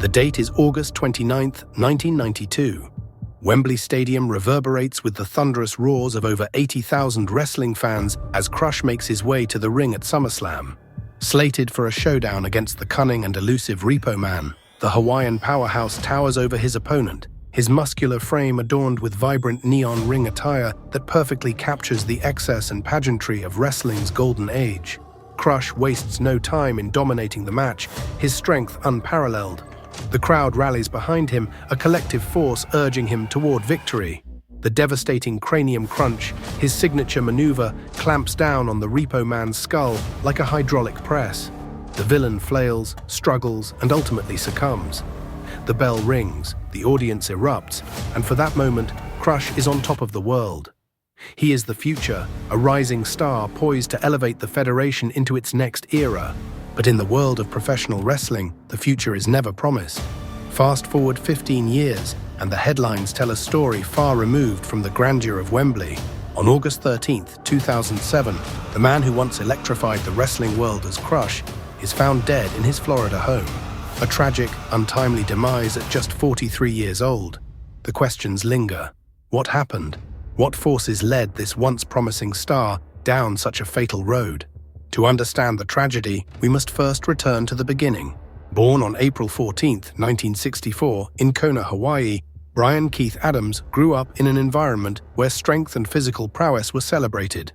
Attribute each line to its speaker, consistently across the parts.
Speaker 1: The date is August 29, 1992. Wembley Stadium reverberates with the thunderous roars of over 80,000 wrestling fans as Crush makes his way to the ring at SummerSlam. Slated for a showdown against the cunning and elusive Repo Man, the Hawaiian powerhouse towers over his opponent, his muscular frame adorned with vibrant neon ring attire that perfectly captures the excess and pageantry of wrestling's golden age. Crush wastes no time in dominating the match, his strength unparalleled. The crowd rallies behind him, a collective force urging him toward victory. The devastating cranium crunch, his signature maneuver, clamps down on the Repo Man's skull like a hydraulic press. The villain flails, struggles, and ultimately succumbs. The bell rings, the audience erupts, and for that moment, Crush is on top of the world. He is the future, a rising star poised to elevate the Federation into its next era. But in the world of professional wrestling, the future is never promised. Fast forward 15 years, and the headlines tell a story far removed from the grandeur of Wembley. On August 13, 2007, the man who once electrified the wrestling world as Crush is found dead in his Florida home. A tragic, untimely demise at just 43 years old. The questions linger. What happened? What forces led this once promising star down such a fatal road? To understand the tragedy, we must first return to the beginning. Born on April 14, 1964, in Kona, Hawaii, Brian Keith Adams grew up in an environment where strength and physical prowess were celebrated.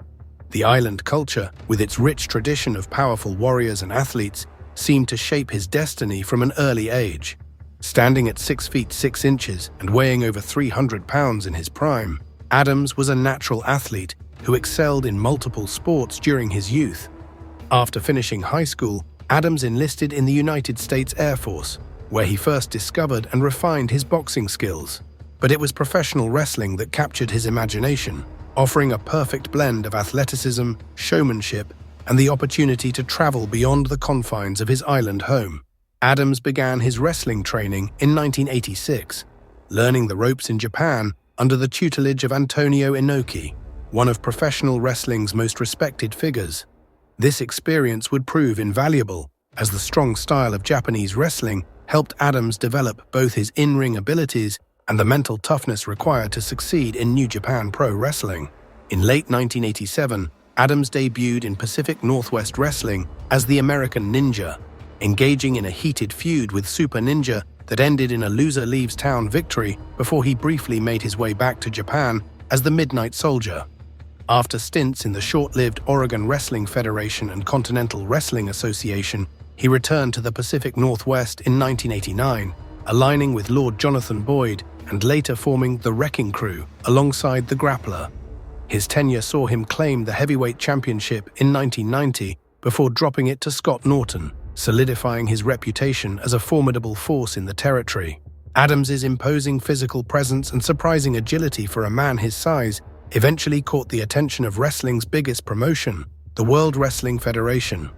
Speaker 1: The island culture, with its rich tradition of powerful warriors and athletes, seemed to shape his destiny from an early age. Standing at 6 feet 6 inches and weighing over 300 pounds in his prime, Adams was a natural athlete who excelled in multiple sports during his youth. After finishing high school, Adams enlisted in the United States Air Force, where he first discovered and refined his boxing skills. But it was professional wrestling that captured his imagination, offering a perfect blend of athleticism, showmanship, and the opportunity to travel beyond the confines of his island home. Adams began his wrestling training in 1986, learning the ropes in Japan under the tutelage of Antonio Inoki, one of professional wrestling's most respected figures. This experience would prove invaluable, as the strong style of Japanese wrestling helped Adams develop both his in-ring abilities and the mental toughness required to succeed in New Japan Pro Wrestling. In late 1987, Adams debuted in Pacific Northwest Wrestling as the American Ninja, engaging in a heated feud with Super Ninja that ended in a loser-leaves-town victory before he briefly made his way back to Japan as the Midnight Soldier. After stints in the short-lived Oregon Wrestling Federation and Continental Wrestling Association, he returned to the Pacific Northwest in 1989, aligning with Lord Jonathan Boyd and later forming the Wrecking Crew alongside the Grappler. His tenure saw him claim the heavyweight championship in 1990 before dropping it to Scott Norton, solidifying his reputation as a formidable force in the territory. Adams's imposing physical presence and surprising agility for a man his size eventually caught the attention of wrestling's biggest promotion, the World Wrestling Federation.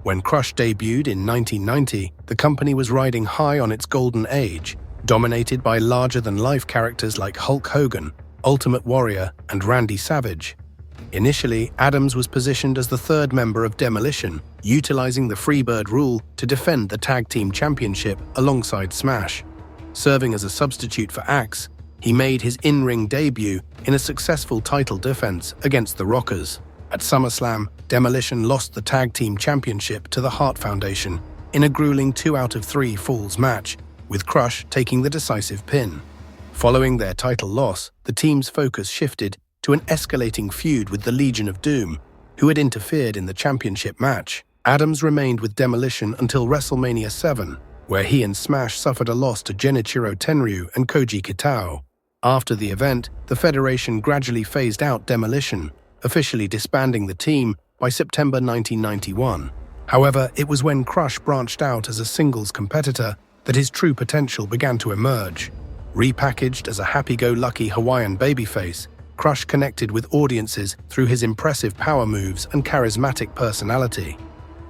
Speaker 1: When Crush debuted in 1990, the company was riding high on its golden age, dominated by larger-than-life characters like Hulk Hogan, Ultimate Warrior, and Randy Savage. Initially, Adams was positioned as the third member of Demolition, utilizing the Freebird rule to defend the Tag Team Championship alongside Smash. Serving as a substitute for Axe, he made his in-ring debut in a successful title defense against the Rockers. At SummerSlam, Demolition lost the Tag Team Championship to the Hart Foundation in a grueling 2 out of 3 falls match, with Crush taking the decisive pin. Following their title loss, the team's focus shifted to an escalating feud with the Legion of Doom, who had interfered in the championship match. Adams remained with Demolition until WrestleMania 7, where he and Smash suffered a loss to Genichiro Tenryu and Koji Kitao. After the event, the Federation gradually phased out Demolition, officially disbanding the team by September 1991. However, it was when Crush branched out as a singles competitor that his true potential began to emerge. Repackaged as a happy-go-lucky Hawaiian babyface, Crush connected with audiences through his impressive power moves and charismatic personality.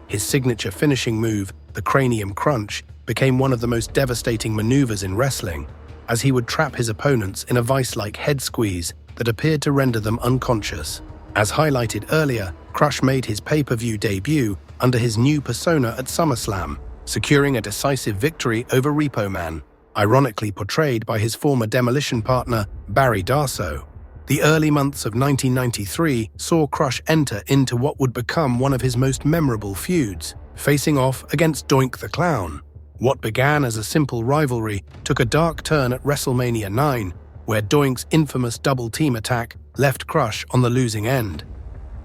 Speaker 1: His signature finishing move, the cranium crunch, became one of the most devastating maneuvers in wrestling, as he would trap his opponents in a vice-like head squeeze that appeared to render them unconscious. As highlighted earlier, Crush made his pay-per-view debut under his new persona at SummerSlam, securing a decisive victory over Repo Man, ironically portrayed by his former Demolition partner Barry Darsow. The early months of 1993 saw Crush enter into what would become one of his most memorable feuds, facing off against Doink the Clown. What began as a simple rivalry took a dark turn at WrestleMania 9, where Doink's infamous double-team attack left Crush on the losing end.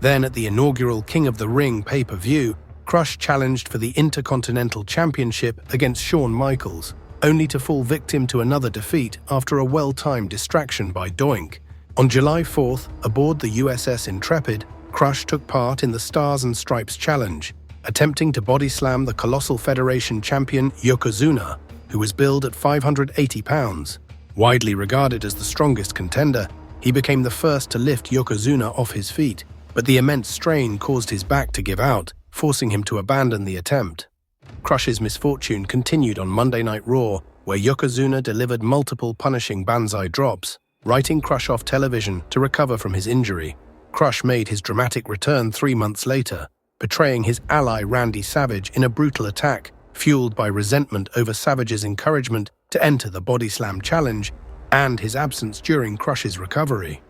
Speaker 1: Then at the inaugural King of the Ring pay-per-view, Crush challenged for the Intercontinental Championship against Shawn Michaels, only to fall victim to another defeat after a well-timed distraction by Doink. On July 4th, aboard the USS Intrepid, Crush took part in the Stars and Stripes Challenge, attempting to body-slam the Colossal Federation champion Yokozuna, who was billed at 580 pounds. Widely regarded as the strongest contender, he became the first to lift Yokozuna off his feet, but the immense strain caused his back to give out, forcing him to abandon the attempt. Crush's misfortune continued on Monday Night Raw, where Yokozuna delivered multiple punishing banzai drops, writing Crush off television to recover from his injury. Crush made his dramatic return 3 months later, betraying his ally Randy Savage in a brutal attack, fueled by resentment over Savage's encouragement to enter the Body Slam Challenge and his absence during Crush's recovery.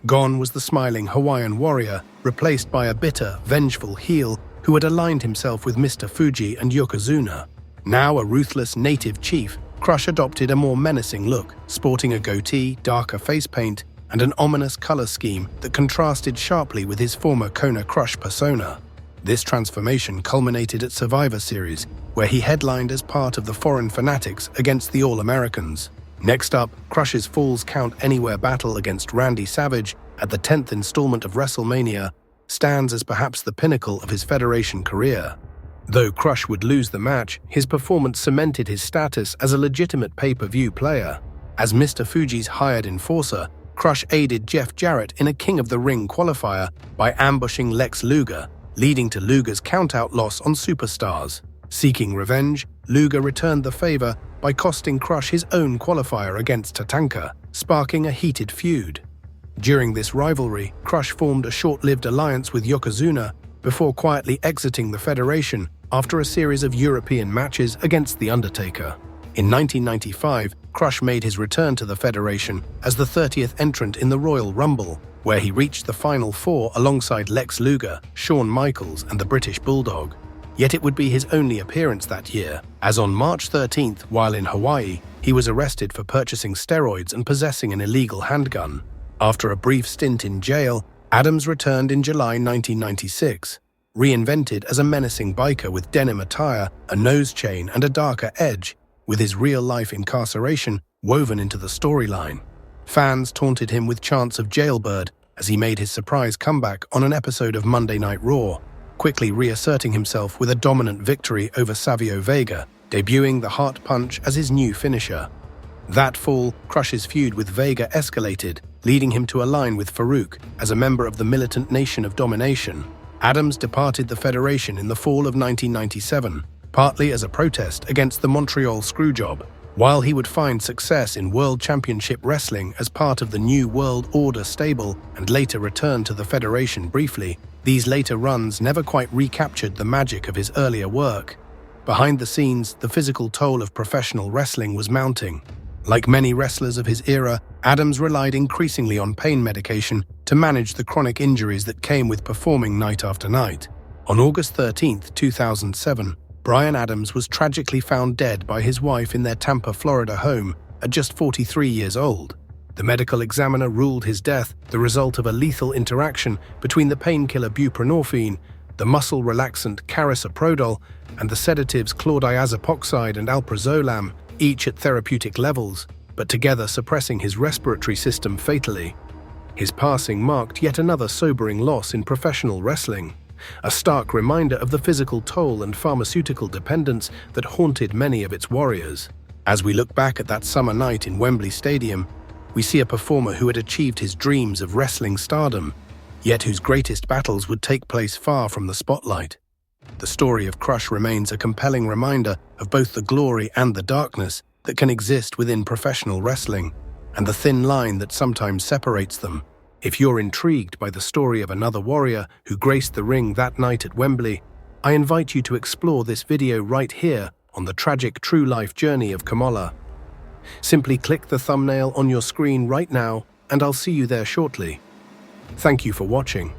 Speaker 1: Gone was the smiling Hawaiian warrior, replaced by a bitter, vengeful heel who had aligned himself with Mr. Fuji and Yokozuna. Now a ruthless native chief, Crush adopted a more menacing look, sporting a goatee, darker face paint, and an ominous color scheme that contrasted sharply with his former Kona Crush persona. This transformation culminated at Survivor Series, where he headlined as part of the Foreign Fanatics against the All-Americans. Next up, Crush's Falls Count Anywhere battle against Randy Savage at the 10th installment of WrestleMania stands as perhaps the pinnacle of his Federation career. Though Crush would lose the match, his performance cemented his status as a legitimate pay-per-view player. As Mr. Fuji's hired enforcer, Crush aided Jeff Jarrett in a King of the Ring qualifier by ambushing Lex Luger, leading to Luger's count-out loss on Superstars. Seeking revenge, Luger returned the favor by costing Crush his own qualifier against Tatanka, sparking a heated feud. During this rivalry, Crush formed a short-lived alliance with Yokozuna before quietly exiting the Federation after a series of European matches against The Undertaker. In 1995, Crush made his return to the Federation as the 30th entrant in the Royal Rumble, where he reached the Final Four alongside Lex Luger, Shawn Michaels, and the British Bulldog. Yet it would be his only appearance that year, as on March 13th, while in Hawaii, he was arrested for purchasing steroids and possessing an illegal handgun. After a brief stint in jail, Adams returned in July 1996, reinvented as a menacing biker with denim attire, a nose chain, and a darker edge, with his real-life incarceration woven into the storyline. Fans taunted him with chants of Jailbird as he made his surprise comeback on an episode of Monday Night Raw, quickly reasserting himself with a dominant victory over Savio Vega, debuting the Heart Punch as his new finisher. That fall, Crush's feud with Vega escalated, leading him to align with Farouk as a member of the militant Nation of Domination. Adams departed the Federation in the fall of 1997, partly as a protest against the Montreal Screwjob. While he would find success in World Championship Wrestling as part of the New World Order stable and later return to the Federation briefly, these later runs never quite recaptured the magic of his earlier work. Behind the scenes, the physical toll of professional wrestling was mounting. Like many wrestlers of his era, Adams relied increasingly on pain medication to manage the chronic injuries that came with performing night after night. On August 13, 2007, Bryan Adams was tragically found dead by his wife in their Tampa, Florida home at just 43 years old. The medical examiner ruled his death the result of a lethal interaction between the painkiller buprenorphine, the muscle relaxant carisoprodol, and the sedatives chlordiazepoxide and alprazolam, each at therapeutic levels, but together suppressing his respiratory system fatally. His passing marked yet another sobering loss in professional wrestling, a stark reminder of the physical toll and pharmaceutical dependence that haunted many of its warriors. As we look back at that summer night in Wembley Stadium, we see a performer who had achieved his dreams of wrestling stardom, yet whose greatest battles would take place far from the spotlight. The story of Crush remains a compelling reminder of both the glory and the darkness that can exist within professional wrestling, and the thin line that sometimes separates them. If you're intrigued by the story of another warrior who graced the ring that night at Wembley, I invite you to explore this video right here on the tragic true-life journey of Kamala. Simply click the thumbnail on your screen right now, and I'll see you there shortly. Thank you for watching.